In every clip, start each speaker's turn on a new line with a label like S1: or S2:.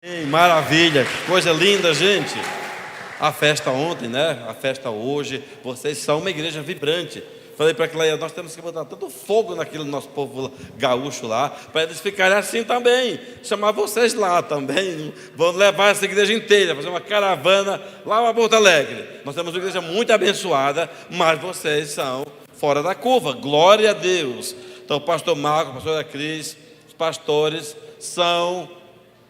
S1: Ei, maravilha, que coisa linda, gente. A festa ontem, né? A festa hoje. Vocês são uma igreja vibrante. Falei para aquela, nós temos que botar todo fogo naquele nosso povo gaúcho lá, para eles ficarem assim também. Chamar vocês lá também. Vamos levar essa igreja inteira, fazer uma caravana lá para Porto Alegre. Nós temos uma igreja muito abençoada, mas vocês são fora da curva. Glória a Deus. Então, o pastor Marco, a pastora Cris, os pastores são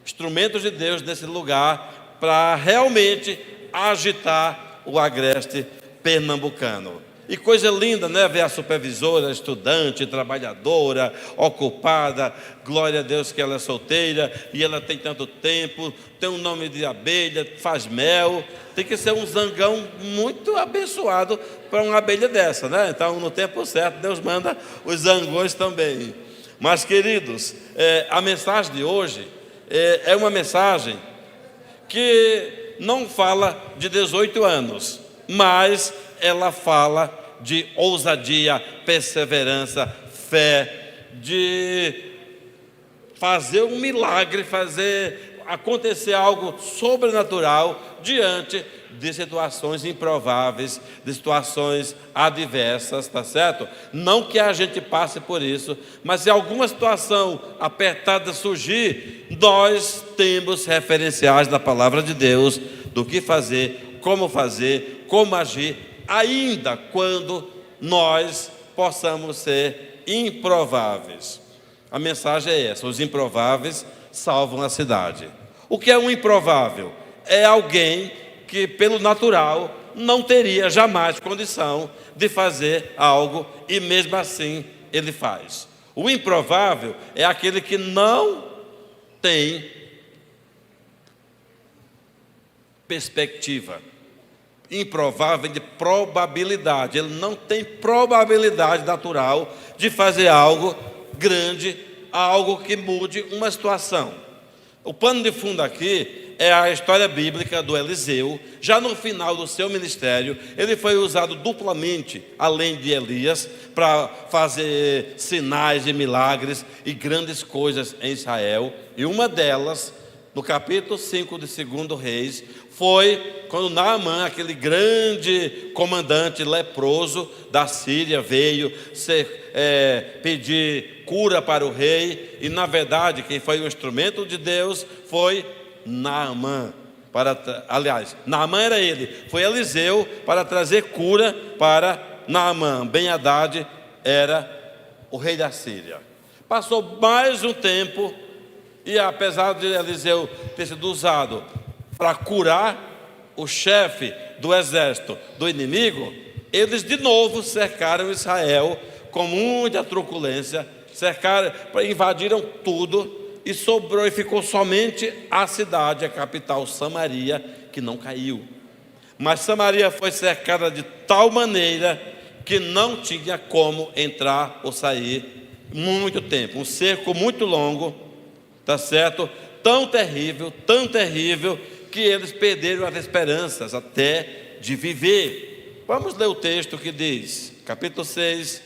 S1: instrumentos de Deus nesse lugar para realmente agitar o agreste pernambucano. E coisa linda, né? Ver a supervisora, estudante, trabalhadora, ocupada. Glória a Deus que ela é solteira e ela tem tanto tempo, tem um nome de abelha, faz mel. Tem que ser um zangão muito abençoado para uma abelha dessa, né? Então, no tempo certo, Deus manda os zangões também. Mas, queridos, a mensagem de hoje é uma mensagem que não fala de 18 anos, mas ela fala de ousadia, perseverança, fé, de fazer um milagre, fazer acontecer algo sobrenatural diante de situações improváveis, de situações adversas, tá certo? Não que a gente passe por isso, mas se alguma situação apertada surgir, nós temos referenciais da palavra de Deus do que fazer, como agir, ainda quando nós possamos ser improváveis. A mensagem é essa: os improváveis salvam a cidade. O que é um improvável? É alguém que pelo natural não teria jamais condição de fazer algo e mesmo assim ele faz. O improvável é aquele que não tem perspectiva. Improvável de probabilidade, ele não tem probabilidade natural de fazer algo grande, algo que mude uma situação. O pano de fundo aqui é a história bíblica do Eliseu. Já no final do seu ministério, ele foi usado duplamente, além de Elias, para fazer sinais e milagres e grandes coisas em Israel. E uma delas, no capítulo 5 de 2 Reis, foi quando Naamã, aquele grande comandante leproso da Síria, veio pedir cura para o rei. E na verdade quem foi o instrumento de Deus foi Naamã. Naamã era ele, foi Eliseu para trazer cura para Naamã. Ben-Hadad era o rei da Síria. Passou mais um tempo e apesar de Eliseu ter sido usado para curar o chefe do exército do inimigo, eles de novo cercaram Israel com muita truculência, invadiram tudo e sobrou e ficou somente a cidade, a capital Samaria, que não caiu. Mas Samaria foi cercada de tal maneira que não tinha como entrar ou sair muito tempo, um cerco muito longo, tá certo? Tão terrível, que eles perderam as esperanças até de viver. Vamos ler o texto que diz, capítulo 6,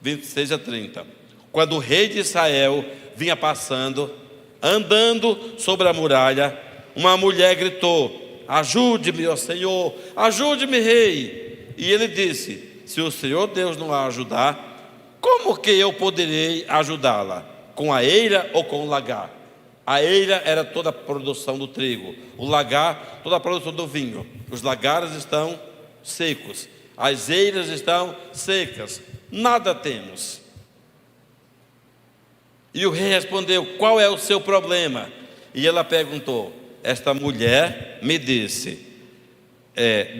S1: 26 a 30. Quando o rei de Israel vinha passando, andando sobre a muralha, uma mulher gritou: ajude-me, ó Senhor, ajude-me, rei. E ele disse: se o Senhor Deus não a ajudar, como que eu poderei ajudá-la? Com a eira ou com o lagar? A eira era toda a produção do trigo, o lagar, toda a produção do vinho. Os lagares estão secos, as eiras estão secas, nada temos. E o rei respondeu: qual é o seu problema? E ela perguntou: esta mulher me disse,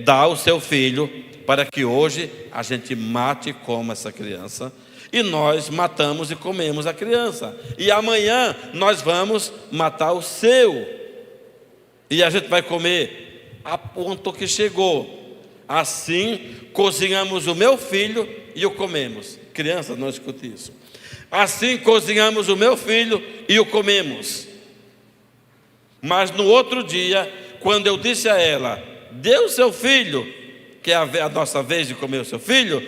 S1: dá o seu filho para que hoje a gente mate e coma essa criança. E nós matamos e comemos a criança. E amanhã nós vamos matar o seu. E a gente vai comer a ponto que chegou. Assim cozinhamos o meu filho e o comemos. Criança, não escute isso. Assim cozinhamos o meu filho e o comemos. Mas no outro dia, quando eu disse a ela: dê o seu filho, que é a nossa vez de comer o seu filho,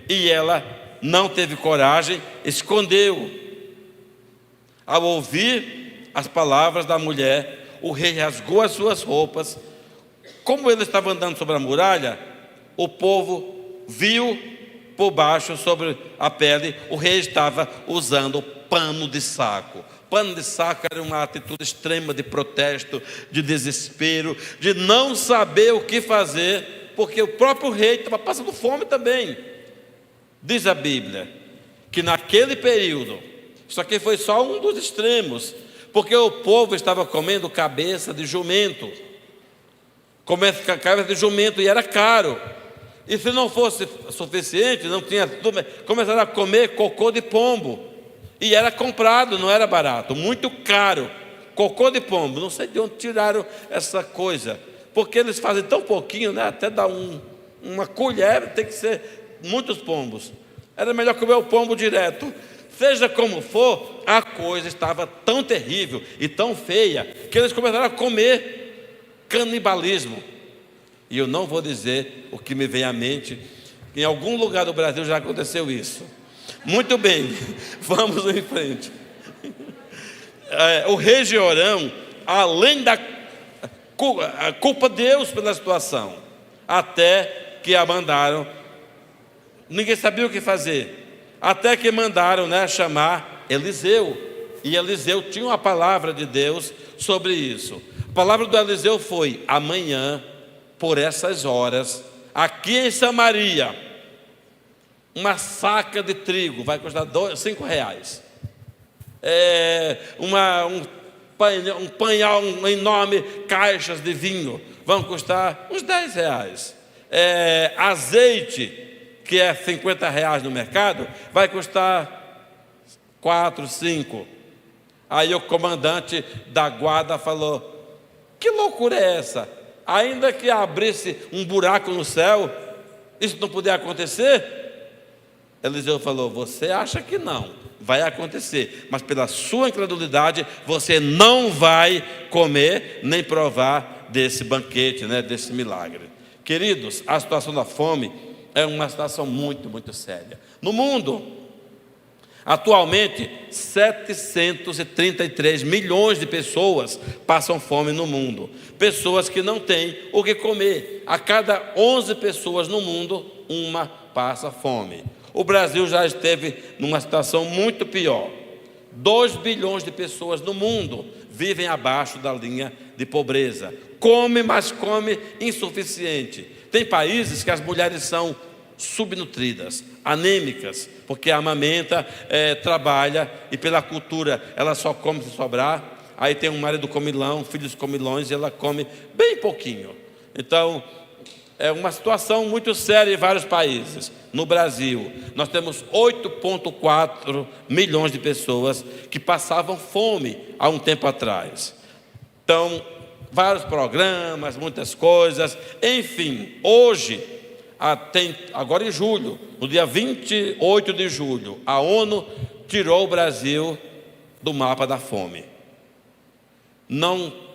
S1: e ela não teve coragem, escondeu. Ao ouvir as palavras da mulher, o rei rasgou as suas roupas. Como ele estava andando sobre a muralha, o povo viu por baixo, sobre a pele, o rei estava usando pano de saco. Pano de saco era uma atitude extrema de protesto, de desespero, de não saber o que fazer, porque o próprio rei estava passando fome também. Diz a Bíblia que naquele período, isso aqui foi só um dos extremos, porque o povo estava comendo cabeça de jumento, cabeça de jumento, e era caro. E se não fosse suficiente, não tinha tudo, começaram a comer cocô de pombo. E era comprado, não era barato, muito caro. Cocô de pombo, não sei de onde tiraram essa coisa, porque eles fazem tão pouquinho, né? Até dar uma colher, tem que ser muitos pombos. Era melhor comer o pombo direto. Seja como for, a coisa estava tão terrível e tão feia, que eles começaram a comer canibalismo. E eu não vou dizer o que me vem à mente, em algum lugar do Brasil já aconteceu isso. Muito bem, vamos em frente. O rei Jeorão, além da culpa Deus pela situação, até que a mandaram, ninguém sabia o que fazer, até que mandaram, né, chamar Eliseu, e Eliseu tinha uma palavra de Deus sobre isso. A palavra do Eliseu foi: amanhã, por essas horas, aqui em Samaria, uma saca de trigo vai custar R$5. Um panhal, um enorme, caixas de vinho vão custar uns R$10. Azeite, que é R$50 no mercado, vai custar 4, 5. Aí o comandante da guarda falou: que loucura é essa? Ainda que abrisse um buraco no céu, isso não podia acontecer? Eliseu falou: você acha que não, vai acontecer, mas pela sua incredulidade, você não vai comer nem provar desse banquete, né, desse milagre. Queridos, a situação da fome é uma situação muito, muito séria. No mundo, atualmente, 733 milhões de pessoas passam fome no mundo. Pessoas que não têm o que comer. A cada 11 pessoas no mundo, uma passa fome. O Brasil já esteve numa situação muito pior. 2 bilhões de pessoas no mundo vivem abaixo da linha de pobreza. Come, mas come insuficiente. Tem países que as mulheres são subnutridas, anêmicas, porque a amamenta, trabalha, e pela cultura ela só come se sobrar. Aí tem um marido comilão, filhos comilões, e ela come bem pouquinho. Então é uma situação muito séria em vários países. No Brasil, nós temos 8,4 milhões de pessoas que passavam fome há um tempo atrás. Então, vários programas, muitas coisas, enfim. Hoje, agora em julho, no dia 28 de julho, a ONU tirou o Brasil do mapa da fome. Não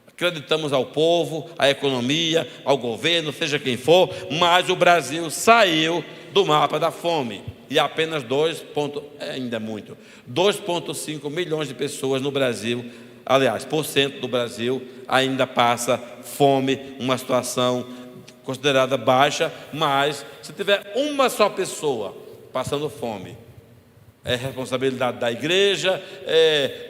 S1: acreditamos ao povo, à economia, ao governo, seja quem for, mas o Brasil saiu do mapa da fome. E apenas 2,5 milhões de pessoas no Brasil, aliás, por cento do Brasil, ainda passa fome, uma situação considerada baixa. Mas se tiver uma só pessoa passando fome, é responsabilidade da igreja,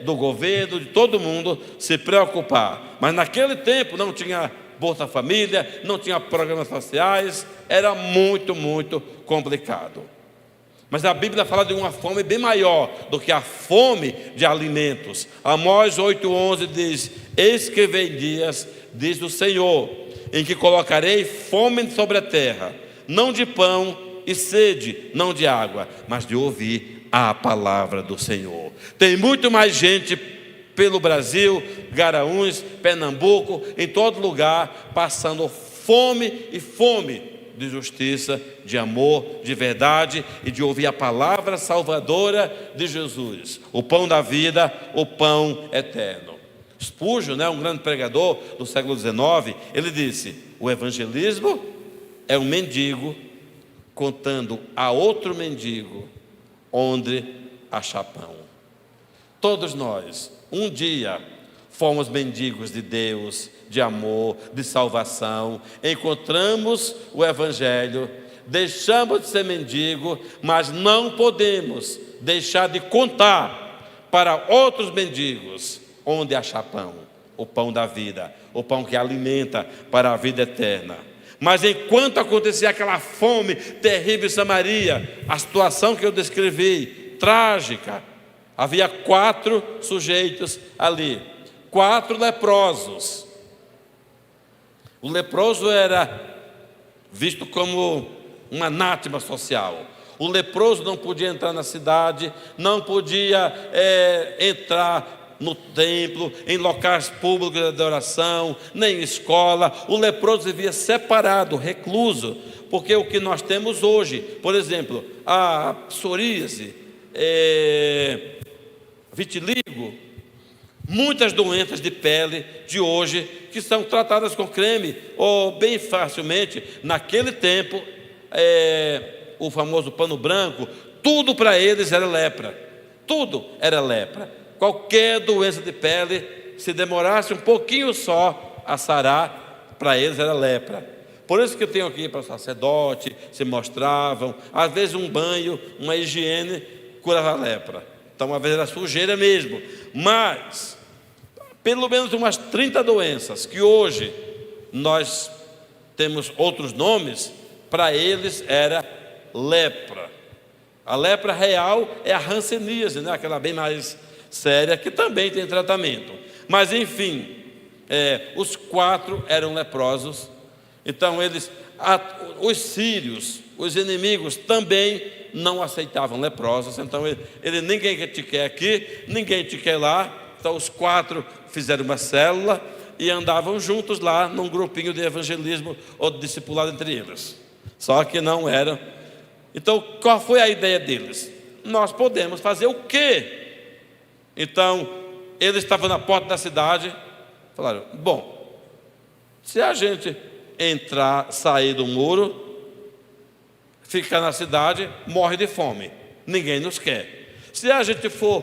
S1: do governo, de todo mundo se preocupar. Mas naquele tempo não tinha Bolsa Família, não tinha programas sociais, era muito, muito complicado. Mas a Bíblia fala de uma fome bem maior do que a fome de alimentos. Amós 8,11 diz: eis que vem dias, diz o Senhor, em que colocarei fome sobre a terra, não de pão e sede, não de água, mas de ouvir a palavra do Senhor. Tem muito mais gente pelo Brasil, Garanhuns, Pernambuco, em todo lugar, passando fome e fome de justiça, de amor, de verdade e de ouvir a palavra salvadora de Jesus, o pão da vida, o pão eterno. Spurgeon, um grande pregador do século XIX, ele disse: o evangelismo é um mendigo contando a outro mendigo onde achar pão. Todos nós, um dia, Fomos mendigos de Deus, de amor, de salvação. Encontramos o Evangelho, deixamos de ser mendigo, mas não podemos deixar de contar para outros mendigos onde achar pão, o pão da vida, o pão que alimenta para a vida eterna. Mas enquanto acontecia aquela fome terrível em Samaria, a situação que eu descrevi, trágica, havia 4 sujeitos ali, 4 leprosos. O leproso era visto como um anátema social. O leproso não podia entrar na cidade, não podia entrar no templo, em locais públicos de adoração, nem em escola. O leproso vivia separado, recluso, porque o que nós temos hoje, por exemplo, a psoríase, vitiligo, muitas doenças de pele de hoje que são tratadas com creme ou bem facilmente. Naquele tempo, o famoso pano branco, tudo para eles era lepra, tudo era lepra. Qualquer doença de pele, se demorasse um pouquinho só a sarar, para eles era lepra. Por isso que eu tenho aqui para o sacerdote, se mostravam, às vezes um banho, uma higiene, curava a lepra. Então, às vezes era sujeira mesmo. Mas, pelo menos umas 30 doenças, que hoje nós temos outros nomes, para eles era lepra. A lepra real é a hanseníase, né? Aquela bem mais séria, que também tem tratamento. Mas enfim, os 4 eram leprosos. Então os sírios, os inimigos, também não aceitavam leprosos. Então ninguém te quer aqui, ninguém te quer lá. Então os 4 fizeram uma célula e andavam juntos lá num grupinho de evangelismo ou de discipulado entre eles. Só que não eram. Então qual foi a ideia deles? Nós podemos fazer o quê? Então, eles estavam na porta da cidade, falaram: bom, se a gente entrar, sair do muro, ficar na cidade, morre de fome, ninguém nos quer. Se a gente for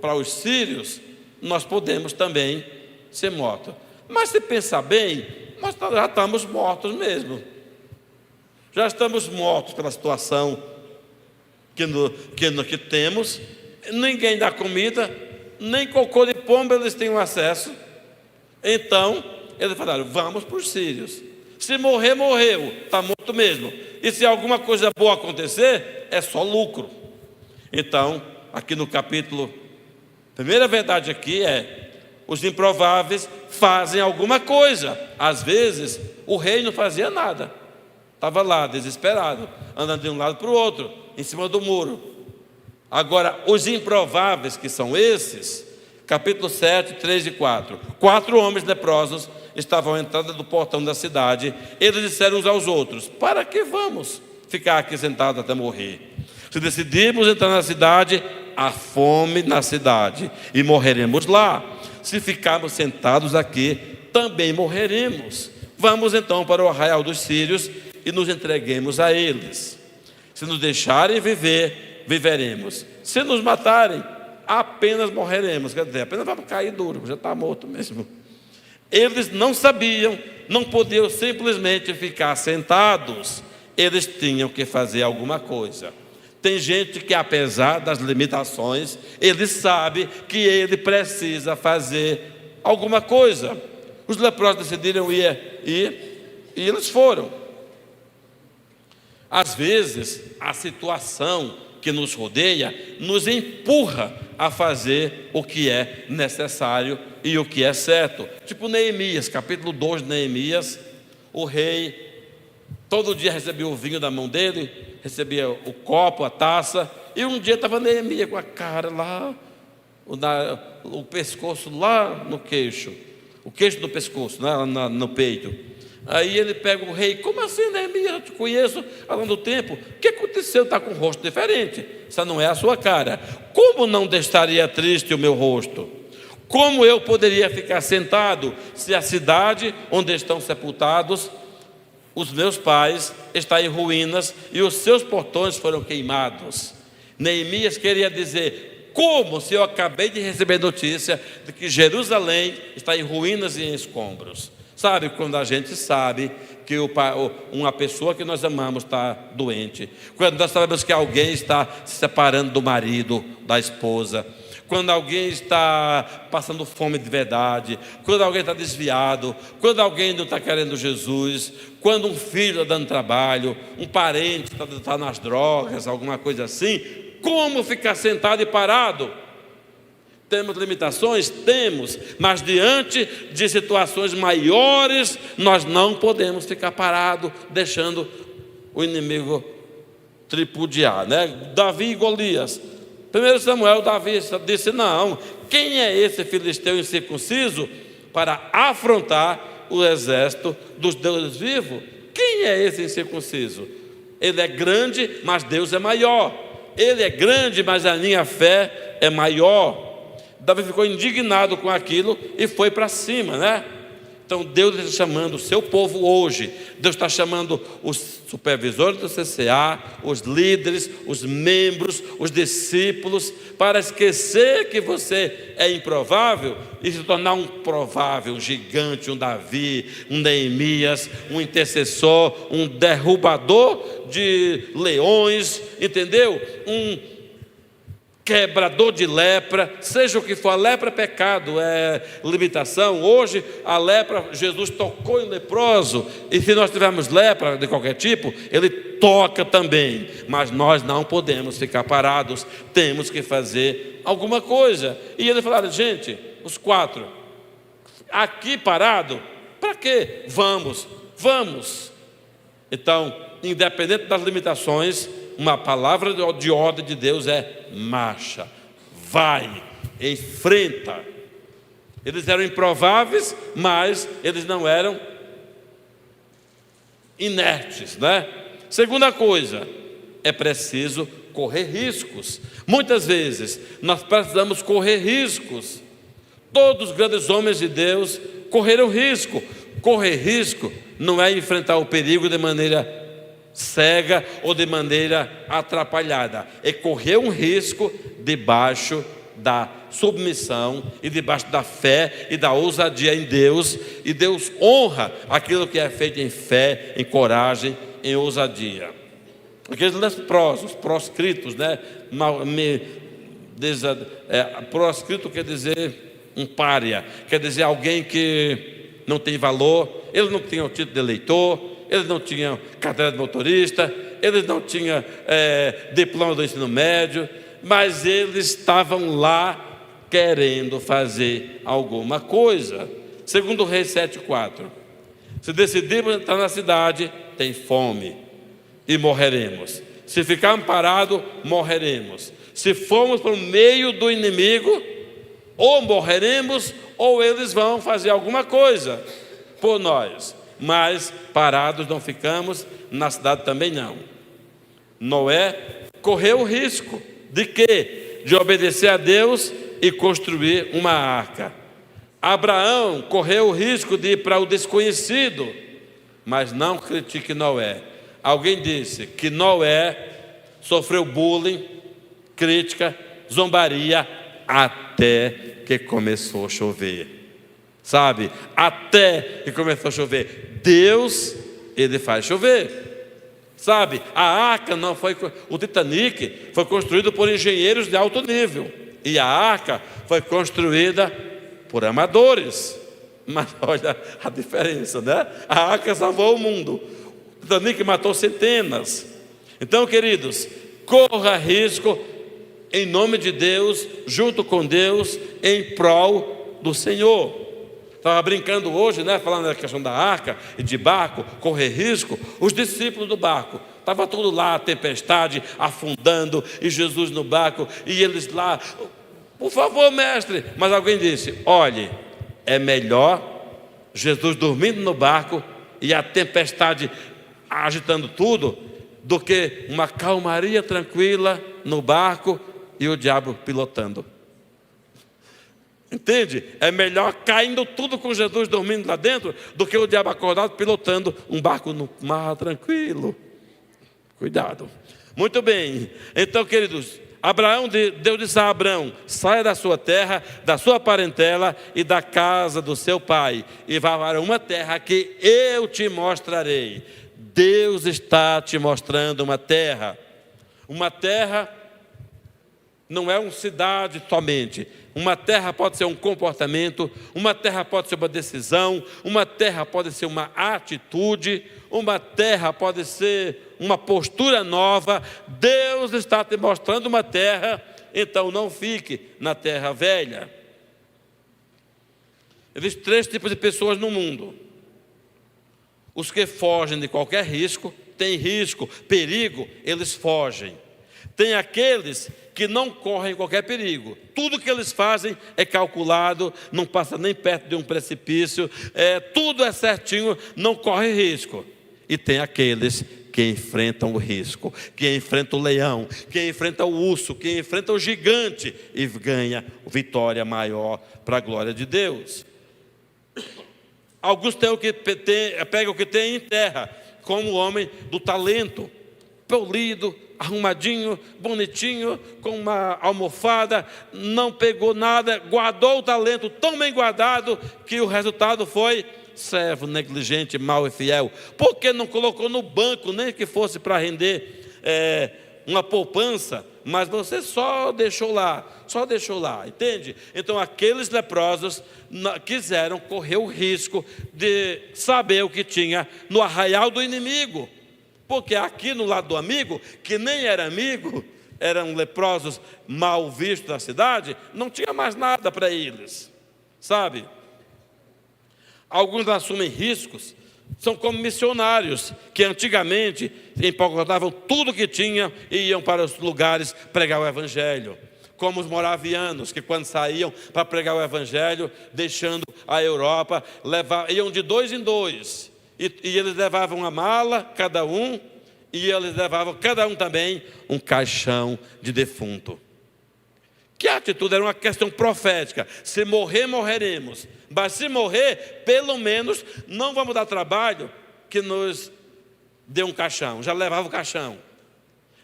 S1: para os sírios, nós podemos também ser mortos. Mas se pensar bem, nós já estamos mortos mesmo. Já estamos mortos pela situação que temos. Ninguém dá comida, nem cocô de pombo eles têm acesso. Então, eles falaram: vamos para os sírios. Se morrer, morreu, está morto mesmo. E se alguma coisa boa acontecer, é só lucro. Então, aqui no capítulo, a primeira verdade aqui é: os improváveis fazem alguma coisa. Às vezes, o rei não fazia nada, estava lá, desesperado, andando de um lado para o outro, em cima do muro. Agora, os improváveis, que são esses, capítulo 7, 3 e 4. 4 homens leprosos estavam à entrada do portão da cidade. Eles disseram uns aos outros: para que vamos ficar aqui sentados até morrer? Se decidimos entrar na cidade, há fome na cidade e morreremos lá. Se ficarmos sentados aqui, também morreremos. Vamos então para o arraial dos sírios e nos entreguemos a eles. Se nos deixarem viver, viveremos. Se nos matarem, apenas morreremos. Quer dizer, apenas vamos cair duro, já está morto mesmo. Eles não sabiam, não podiam simplesmente ficar sentados. Eles tinham que fazer alguma coisa. Tem gente que, apesar das limitações, ele sabe que ele precisa fazer alguma coisa. Os leprosos decidiram ir e eles foram. Às vezes, a situação que nos rodeia nos empurra a fazer o que é necessário e o que é certo. Tipo Neemias, capítulo 2 de Neemias. O rei todo dia recebia o vinho da mão dele, recebia o copo, a taça, e um dia estava Neemias com a cara lá, o pescoço lá no queixo, o queixo no pescoço, no peito. Aí ele pega o rei: como assim, Neemias? Eu te conheço há longo tempo. O que aconteceu? Está com o rosto diferente. Essa não é a sua cara. Como não estaria triste o meu rosto? Como eu poderia ficar sentado se a cidade onde estão sepultados os meus pais está em ruínas e os seus portões foram queimados? Neemias queria dizer: Como se eu acabei de receber notícia de que Jerusalém está em ruínas e em escombros? Sabe, quando a gente sabe que uma pessoa que nós amamos está doente, quando nós sabemos que alguém está se separando do marido, da esposa, quando alguém está passando fome de verdade, quando alguém está desviado, quando alguém não está querendo Jesus, quando um filho está dando trabalho, um parente está nas drogas, alguma coisa assim, como ficar sentado e parado? Temos limitações? Temos, mas diante de situações maiores, nós não podemos ficar parados, deixando o inimigo tripudiar, né? Davi e Golias. 1 Samuel, Davi disse: não, quem é esse filisteu incircunciso para afrontar o exército dos deuses vivos? Quem é esse incircunciso? Ele é grande, mas Deus é maior. Ele é grande, mas a minha fé é maior. Davi ficou indignado com aquilo e foi para cima, né? Então Deus está chamando o seu povo hoje. Deus está chamando os supervisores do CCA, os líderes, os membros, os discípulos, para esquecer que você é improvável e se tornar um provável, um gigante, um Davi, um Neemias, um intercessor, um derrubador de leões, entendeu? Um quebrador de lepra, seja o que for. A lepra é pecado, é limitação. Hoje a lepra, Jesus tocou em leproso, e se nós tivermos lepra de qualquer tipo, Ele toca também, mas nós não podemos ficar parados, temos que fazer alguma coisa. E Ele falou: gente, os 4 aqui parado, para quê? Vamos. Então, independente das limitações, uma palavra de ordem de Deus é: marcha, vai, enfrenta. Eles eram improváveis, mas eles não eram inertes, né? Segunda coisa, é preciso correr riscos. Muitas vezes nós precisamos correr riscos. Todos os grandes homens de Deus correram risco. Correr risco não é enfrentar o perigo de maneira cega ou de maneira atrapalhada, é correr um risco debaixo da submissão e debaixo da fé e da ousadia em Deus, e Deus honra aquilo que é feito em fé, em coragem, em ousadia. Aqueles leprosos, proscritos, né? Proscrito quer dizer um pária, quer dizer alguém que não tem valor. Ele não tinha o título de eleitor, eles não tinham carteira de motorista, eles não tinham diploma do ensino médio, mas eles estavam lá querendo fazer alguma coisa. Segundo Reis 7,4, se decidirmos entrar na cidade, tem fome e morreremos. Se ficarmos parados, morreremos. Se formos para o meio do inimigo, ou morreremos, ou eles vão fazer alguma coisa por nós. Mas parados não ficamos, na cidade também não. Noé correu o risco de quê? De obedecer a Deus e construir uma arca. Abraão correu o risco de ir para o desconhecido, mas não critique Noé. Alguém disse que Noé sofreu bullying, crítica, zombaria, até que começou a chover. Sabe, até que começou a chover. Deus, Ele faz chover. Sabe, a arca não foi... O Titanic foi construído por engenheiros de alto nível, e a arca foi construída por amadores. Mas olha a diferença, né? A arca salvou o mundo, o Titanic matou centenas. Então, queridos, corra risco em nome de Deus, junto com Deus, em prol do Senhor. Estava brincando hoje, né, falando da questão da arca e de barco, correr risco. Os discípulos do barco, estava tudo lá, a tempestade afundando, e Jesus no barco, e eles lá: por favor, mestre. Mas alguém disse: olhe, é melhor Jesus dormindo no barco e a tempestade agitando tudo, do que uma calmaria tranquila no barco e o diabo pilotando. Entende? É melhor caindo tudo com Jesus dormindo lá dentro, do que o diabo acordado pilotando um barco no mar tranquilo. Cuidado. Muito bem. Então, queridos, Deus disse a Abraão: saia da sua terra, da sua parentela e da casa do seu pai, e vá para uma terra que eu te mostrarei. Deus está te mostrando uma terra. Uma terra não é uma cidade somente. Uma terra pode ser um comportamento, uma terra pode ser uma decisão, uma terra pode ser uma atitude, uma terra pode ser uma postura nova. Deus está te mostrando uma terra, então não fique na terra velha. Existem 3 tipos de pessoas no mundo: os que fogem de qualquer risco, tem risco, perigo, eles fogem. Tem aqueles que não correm qualquer perigo. Tudo que eles fazem é calculado, não passa nem perto de um precipício, tudo é certinho, não corre risco. E tem aqueles que enfrentam o risco, que enfrentam o leão, que enfrentam o urso, que enfrentam o gigante e ganha vitória maior para a glória de Deus. Alguns pegam o que tem em terra, como o homem do talento, polido, arrumadinho, bonitinho, com uma almofada, não pegou nada, guardou o talento tão bem guardado que o resultado foi servo negligente, mau e fiel. Porque não colocou no banco, nem que fosse para render uma poupança, mas você só deixou lá, entende? Então aqueles leprosos quiseram correr o risco de saber o que tinha no arraial do inimigo. Porque aqui no lado do amigo, que nem era amigo, eram leprosos mal vistos na cidade, não tinha mais nada para eles, sabe? Alguns assumem riscos, são como missionários, que antigamente empacotavam tudo que tinham e iam para os lugares pregar o evangelho. Como os moravianos, que quando saíam para pregar o evangelho, deixando a Europa, iam de 2 em 2. E eles levavam uma mala, cada um, e eles levavam, cada um também, um caixão de defunto. Que a atitude era uma questão profética. Se morrer, morreremos. Mas se morrer, pelo menos, não vamos dar trabalho que nos dê um caixão. Já levava o caixão.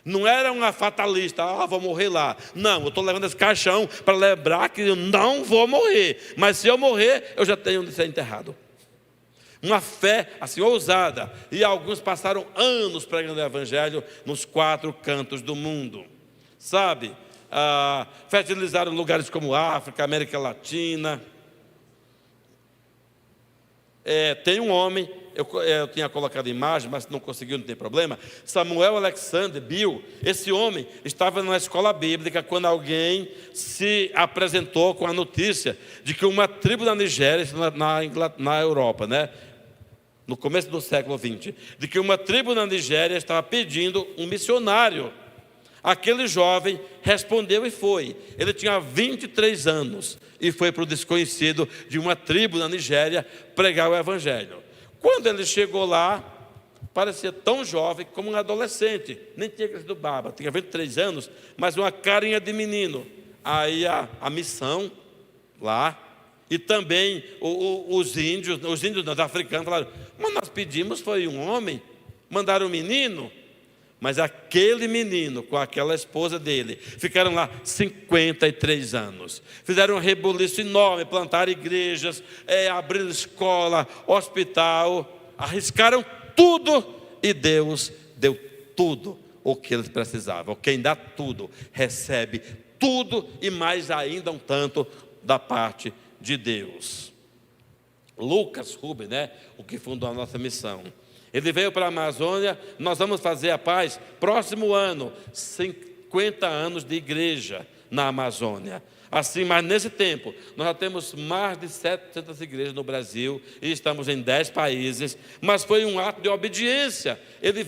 S1: Não era uma fatalista, vou morrer lá. Não, eu estou levando esse caixão para lembrar que eu não vou morrer. Mas se eu morrer, eu já tenho onde ser enterrado. Uma fé assim ousada. E alguns passaram anos pregando o evangelho nos 4 cantos do mundo. Sabe? Fertilizaram lugares como África, América Latina. Tem um homem, eu tinha colocado imagem, mas não conseguiu, não tem problema. Samuel Alexander Bill. Esse homem estava numa escola bíblica quando alguém se apresentou com a notícia de que uma tribo da Nigéria, na Europa, né? No começo do século XX, de que uma tribo na Nigéria estava pedindo um missionário. Aquele jovem respondeu e foi. Ele tinha 23 anos e foi para o desconhecido de uma tribo na Nigéria pregar o evangelho. Quando ele chegou lá, parecia tão jovem como um adolescente. Nem tinha crescido barba, tinha 23 anos, mas uma carinha de menino. Aí a missão lá, e também os índios africanos falaram: mas nós pedimos foi um homem, mandaram um menino. Mas aquele menino com aquela esposa dele ficaram lá 53 anos. Fizeram um rebuliço enorme, plantaram igrejas, abriram escola, hospital, arriscaram tudo e Deus deu tudo o que eles precisavam. Quem dá tudo, recebe tudo e mais ainda um tanto da parte de Deus. Lucas Rubem, o que fundou a nossa missão. Ele veio para a Amazônia. Nós vamos fazer a paz próximo ano, 50 anos de igreja na Amazônia. Assim, mas nesse tempo, nós já temos mais de 700 igrejas no Brasil e estamos em 10 países, mas foi um ato de obediência. Ele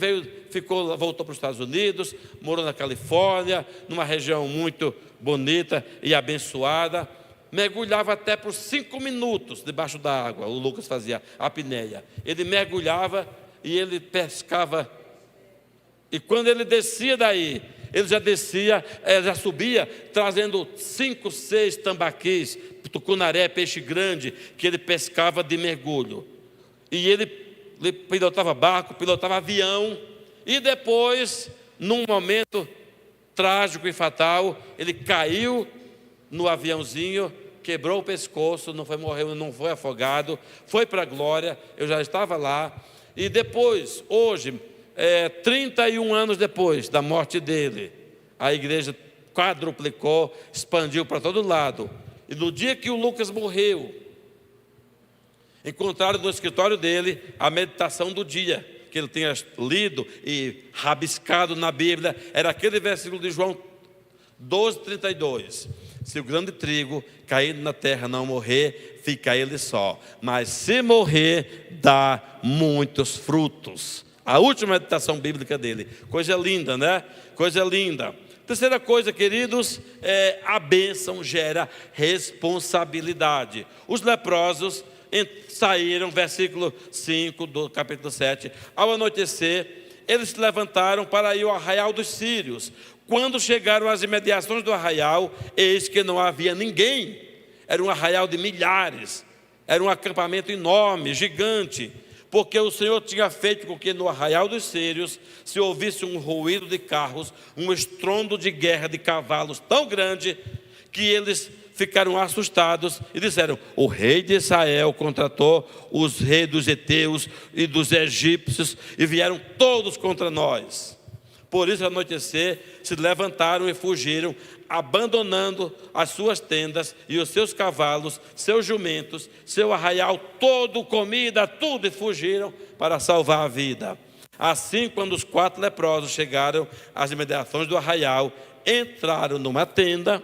S1: voltou para os Estados Unidos, morou na Califórnia, numa região muito bonita e abençoada. Mergulhava até por 5 minutos debaixo da água. O Lucas fazia apneia. Ele mergulhava e ele pescava. E quando ele descia daí, ele já subia trazendo 5, 6 tambaquis, tucunaré, peixe grande, que ele pescava de mergulho. E ele pilotava barco, pilotava avião. E depois, num momento trágico e fatal. Ele caiu no aviãozinho, quebrou o pescoço, não foi morreu, não foi afogado, foi para a glória. Eu já estava lá. E depois, hoje, 31 anos depois da morte dele, a igreja quadruplicou, expandiu para todo lado. E no dia que o Lucas morreu, encontraram no escritório dele a meditação do dia, que ele tinha lido e rabiscado na Bíblia. Era aquele versículo de João 12:32. Se o grão de trigo caindo na terra não morrer, fica ele só, mas se morrer, dá muitos frutos. A última meditação bíblica dele. Coisa linda, né? Coisa linda. Terceira coisa, queridos, a bênção gera responsabilidade. Os leprosos saíram, versículo 5 do capítulo 7. Ao anoitecer, eles se levantaram para ir ao arraial dos sírios. Quando chegaram às imediações do arraial, eis que não havia ninguém. Era um arraial de milhares, era um acampamento enorme, gigante, porque o Senhor tinha feito com que no arraial dos sírios se ouvisse um ruído de carros, um estrondo de guerra de cavalos tão grande, que eles ficaram assustados e disseram: o rei de Israel contratou os reis dos heteus e dos egípcios e vieram todos contra nós. Por isso, ao anoitecer, se levantaram e fugiram, abandonando as suas tendas e os seus cavalos, seus jumentos, seu arraial, todo, comida, tudo, e fugiram para salvar a vida. Assim, quando os 4 leprosos chegaram às imediações do arraial, entraram numa tenda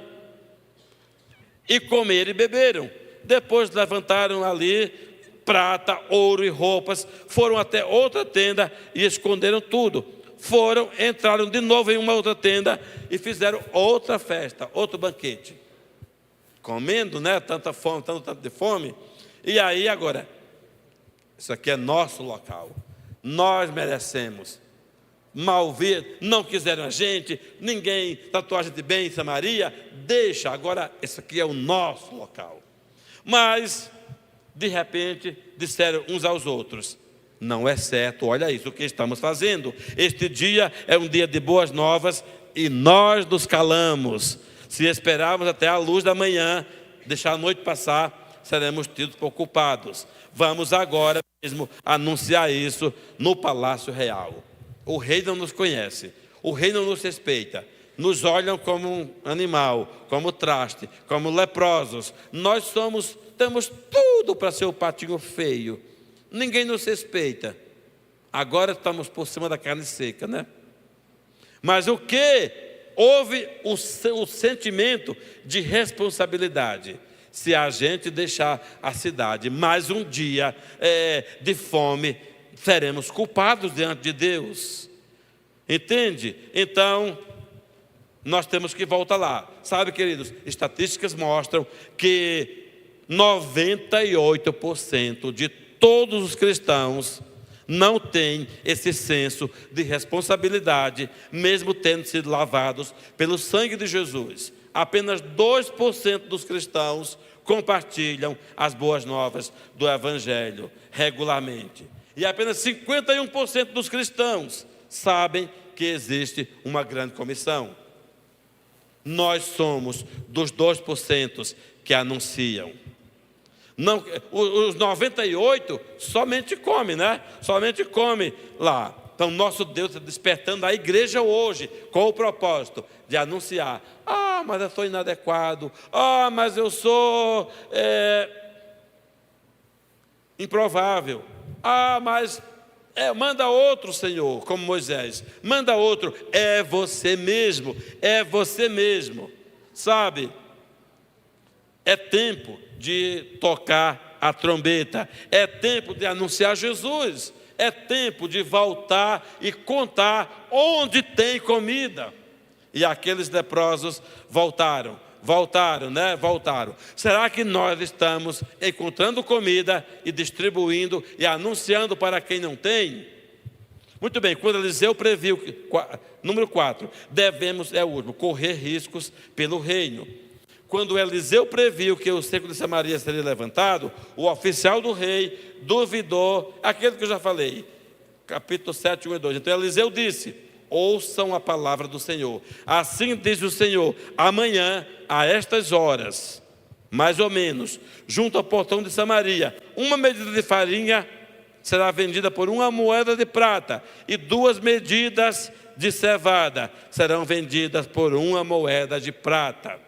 S1: e comeram e beberam. Depois levantaram ali prata, ouro e roupas, foram até outra tenda e esconderam tudo. Entraram de novo em uma outra tenda e fizeram outra festa, outro banquete. Comendo, né? Tanta fome, tanto de fome. E aí agora, isso aqui é nosso local. Nós merecemos. Mal ver, não quiseram a gente, ninguém tratou a gente bem em Samaria, deixa, agora esse aqui é o nosso local. Mas, de repente, disseram uns aos outros: não é certo, olha isso, o que estamos fazendo. Este dia é um dia de boas novas e nós nos calamos. Se esperarmos até a luz da manhã, deixar a noite passar, seremos tidos por culpados. Vamos agora mesmo anunciar isso no Palácio Real. O rei não nos conhece, o rei não nos respeita, nos olham como um animal, como traste, como leprosos. Nós temos tudo para ser o patinho feio. Ninguém nos respeita. Agora estamos por cima da carne seca, né? Mas o que? Houve o sentimento de responsabilidade. Se a gente deixar a cidade mais um dia de fome, seremos culpados diante de Deus. Entende? Então, nós temos que voltar lá. Sabe, queridos, estatísticas mostram que 98% de todos os cristãos não têm esse senso de responsabilidade, mesmo tendo sido lavados pelo sangue de Jesus. Apenas 2% dos cristãos compartilham as boas novas do Evangelho regularmente. E apenas 51% dos cristãos sabem que existe uma grande comissão. Nós somos dos 2% que anunciam. Não, os 98 somente come, né? Somente come lá. Então, nosso Deus está despertando a igreja hoje com o propósito de anunciar: ah, mas eu sou inadequado. Ah, mas eu sou improvável. Ah, mas manda outro, Senhor, como Moisés. Manda outro. É você mesmo. É você mesmo. Sabe? É tempo de tocar a trombeta, é tempo de anunciar Jesus, é tempo de voltar e contar onde tem comida. E aqueles leprosos voltaram. Será que nós estamos encontrando comida e distribuindo e anunciando para quem não tem? Muito bem, quando Eliseu previu, número 4, devemos, é o último, correr riscos pelo reino. Quando Eliseu previu que o cerco de Samaria seria levantado, o oficial do rei duvidou, aquele que eu já falei, capítulo 7, 1 e 2. Então Eliseu disse: ouçam a palavra do Senhor. Assim diz o Senhor: amanhã, a estas horas, mais ou menos, junto ao portão de Samaria, uma medida de farinha será vendida por 1 moeda de prata, e 2 medidas de cevada serão vendidas por 1 moeda de prata.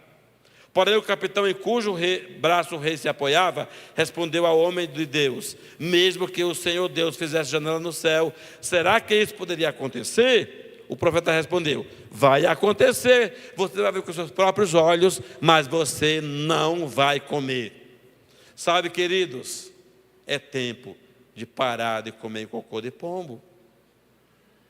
S1: Porém, o capitão em cujo braço o rei se apoiava, respondeu ao homem de Deus: mesmo que o Senhor Deus fizesse janela no céu, será que isso poderia acontecer? O profeta respondeu: vai acontecer, você vai ver com seus próprios olhos, mas você não vai comer. Sabe, queridos, é tempo de parar de comer cocô de pombo.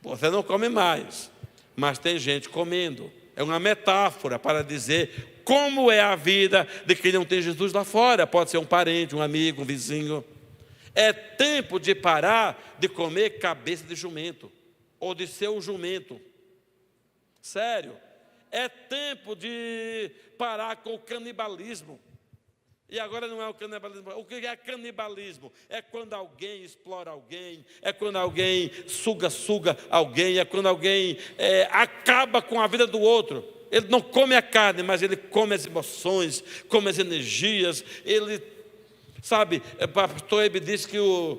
S1: Você não come mais, mas tem gente comendo. É uma metáfora para dizer como é a vida de quem não tem Jesus lá fora. Pode ser um parente, um amigo, um vizinho. É tempo de parar de comer cabeça de jumento, ou de ser um jumento. Sério. É tempo de parar com o canibalismo. E agora não é o canibalismo. O que é canibalismo? É quando alguém explora alguém, é quando alguém suga alguém, é quando alguém acaba com a vida do outro. Ele não come a carne, mas ele come as emoções, come as energias. Ele, sabe, o pastor Ebe disse que o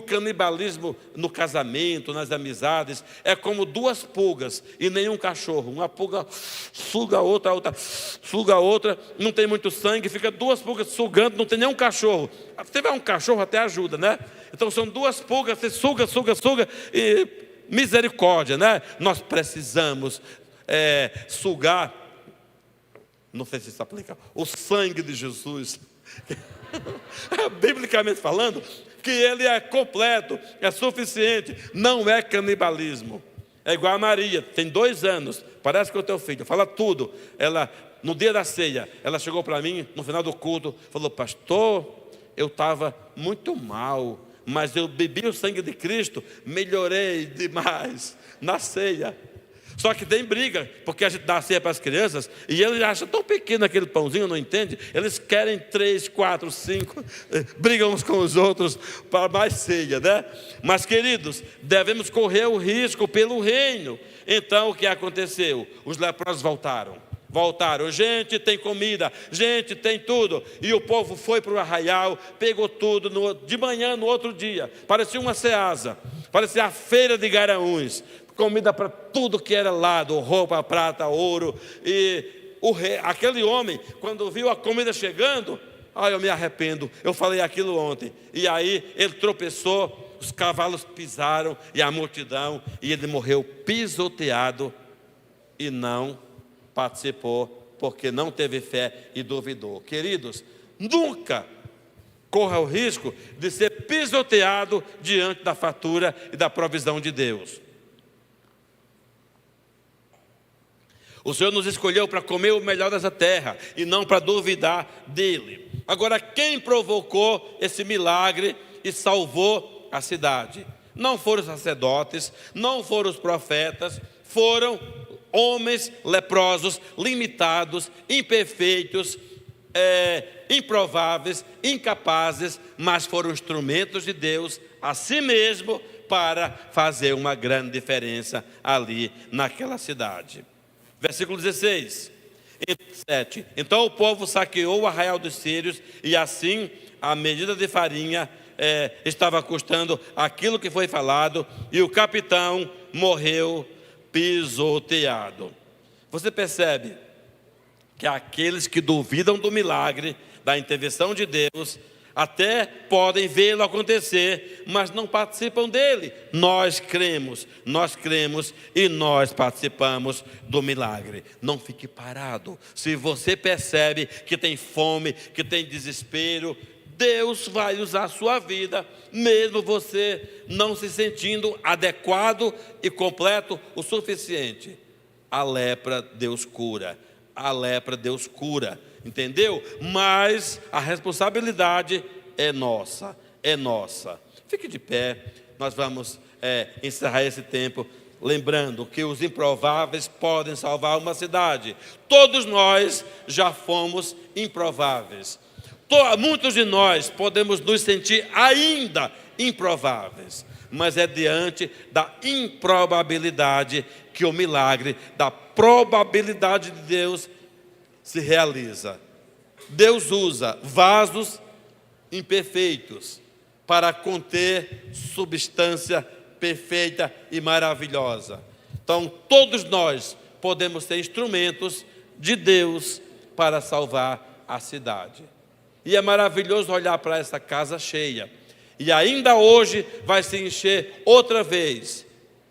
S1: canibalismo no casamento, nas amizades, é como 2 pulgas e nenhum cachorro. Uma pulga suga a outra suga a outra, não tem muito sangue, fica 2 pulgas sugando, não tem nenhum cachorro. Se tiver um cachorro até ajuda, né? Então são 2 pulgas, você suga, e misericórdia, né? Nós precisamos sugar, não sei se isso aplica, o sangue de Jesus, biblicamente falando, que ele é completo, é suficiente, não é canibalismo. É igual a Maria, tem 2 anos, parece que é o teu filho, fala tudo. Ela, no dia da ceia, ela chegou para mim, no final do culto, falou: pastor, eu estava muito mal, mas eu bebi o sangue de Cristo, melhorei demais na ceia. Só que tem briga, porque a gente dá a ceia para as crianças e eles acham tão pequeno aquele pãozinho, não entende? Eles querem 3, 4, 5, brigam uns com os outros para mais ceia, né? Mas, queridos, devemos correr o risco pelo reino. Então, o que aconteceu? Os leprosos voltaram, gente, tem comida, gente, tem tudo. E o povo foi para o arraial, pegou tudo de manhã, no outro dia. Parecia uma ceasa, parecia a feira de Garanhuns. Comida para tudo que era lado, roupa, prata, ouro. E aquele homem, quando viu a comida chegando, eu me arrependo, eu falei aquilo ontem. E aí ele tropeçou, os cavalos pisaram e a multidão, e ele morreu pisoteado e não participou, porque não teve fé e duvidou. Queridos, nunca corra o risco de ser pisoteado diante da fartura e da provisão de Deus. O Senhor nos escolheu para comer o melhor dessa terra e não para duvidar dele. Agora, quem provocou esse milagre e salvou a cidade? Não foram os sacerdotes, não foram os profetas, foram homens leprosos, limitados, imperfeitos, improváveis, incapazes, mas foram instrumentos de Deus a si mesmo para fazer uma grande diferença ali naquela cidade. Versículo 16, 7. Então o povo saqueou o arraial dos sírios, e assim a medida de farinha estava custando aquilo que foi falado, e o capitão morreu pisoteado. Você percebe que aqueles que duvidam do milagre, da intervenção de Deus, até podem vê-lo acontecer, mas não participam dele. Nós cremos e nós participamos do milagre. Não fique parado. Se você percebe que tem fome, que tem desespero, Deus vai usar a sua vida, mesmo você não se sentindo adequado e completo o suficiente. A lepra Deus cura. A lepra Deus cura. Entendeu? Mas a responsabilidade é nossa, Fique de pé, nós vamos encerrar esse tempo, lembrando que os improváveis podem salvar uma cidade. Todos nós já fomos improváveis. Muitos de nós podemos nos sentir ainda improváveis. mas é diante da improbabilidade que o milagre da probabilidade de Deus se realiza. Deus usa vasos imperfeitos para conter substância perfeita e maravilhosa. Então, todos nós podemos ser instrumentos de Deus para salvar a cidade. E é maravilhoso olhar para essa casa cheia. E ainda hoje vai se encher outra vez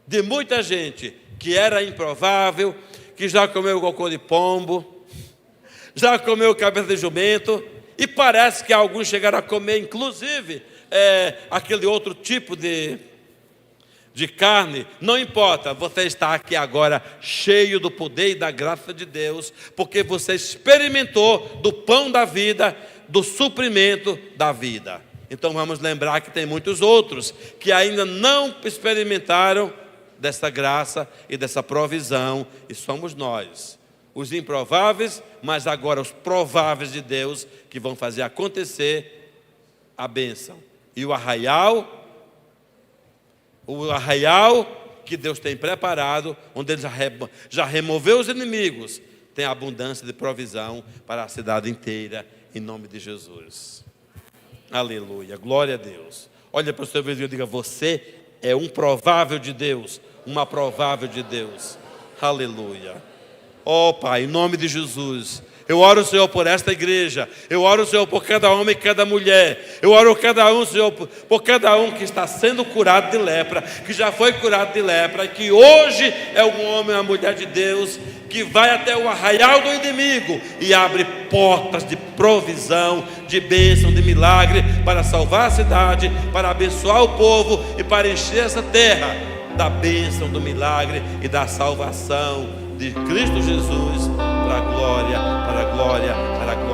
S1: de muita gente que era improvável, que já comeu cocô de pombo, já comeu cabeça de jumento, e parece que alguns chegaram a comer, inclusive, aquele outro tipo de carne. Não importa, você está aqui agora cheio do poder e da graça de Deus, porque você experimentou do pão da vida, do suprimento da vida. Então vamos lembrar que tem muitos outros que ainda não experimentaram dessa graça e dessa provisão, e somos nós, os improváveis, mas agora os prováveis de Deus, que vão fazer acontecer a bênção. E o arraial que Deus tem preparado, onde Ele já removeu os inimigos, tem abundância de provisão para a cidade inteira, em nome de Jesus. Aleluia, glória a Deus. Olha para o seu vizinho e diga: você é um provável de Deus, uma provável de Deus. Aleluia. Ó Pai, em nome de Jesus, eu oro, Senhor, por esta igreja. Eu oro, Senhor, por cada homem e cada mulher. Eu oro cada um, Senhor, por cada um que está sendo curado de lepra, que já foi curado de lepra, e que hoje é um homem ou uma mulher de Deus, que vai até o arraial do inimigo e abre portas de provisão, de bênção, de milagre, para salvar a cidade, para abençoar o povo e para encher essa terra da bênção, do milagre e da salvação de Cristo Jesus, para a glória, para a glória, para a glória